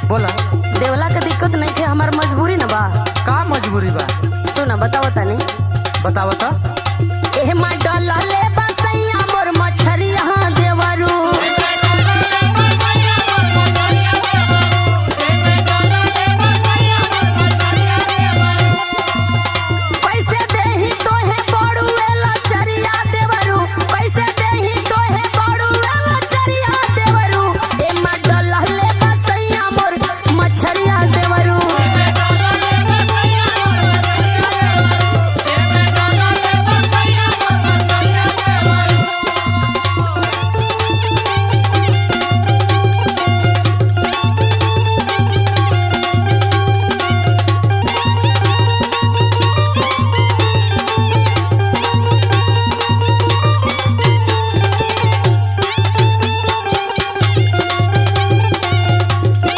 बोला। देवला के दिक्कत नहीं थे, हमार मजबूरी न बा। का मजबूरी बा? सुना बताओ तनी। बताओ तो। एह मा डलले